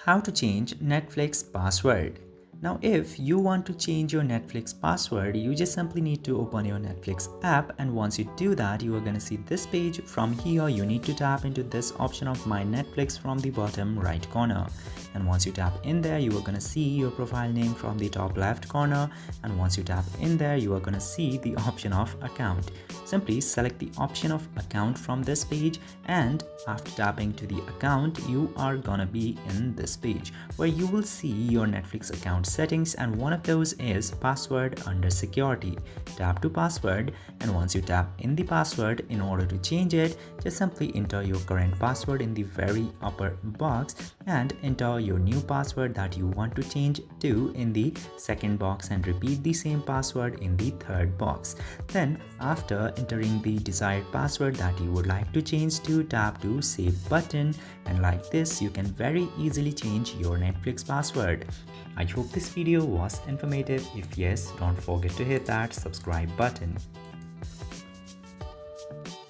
How to change Netflix password. Now if you want to change your Netflix password, you just simply need to open your Netflix app, and once you do that, you are going to see this page. From here you need to tap into this option of My Netflix from the bottom right corner, and once you tap in there, you are going to see your profile name from the top left corner, and once you tap in there, you are going to see the option of account. Simply select the option of account from this page, and after tapping to the account, you are gonna be in this page where you will see your Netflix account settings, and one of those is password under security. Tap to password, and once you tap in the password, in order to change it, just simply enter your current password in the very upper box and enter your new password that you want to change to in the second box, and repeat the same password in the third box. Then after entering the desired password that you would like to change to, tap to save button, and like this you can very easily change your Netflix password. I hope this video was informative. If yes, don't forget to hit that subscribe button.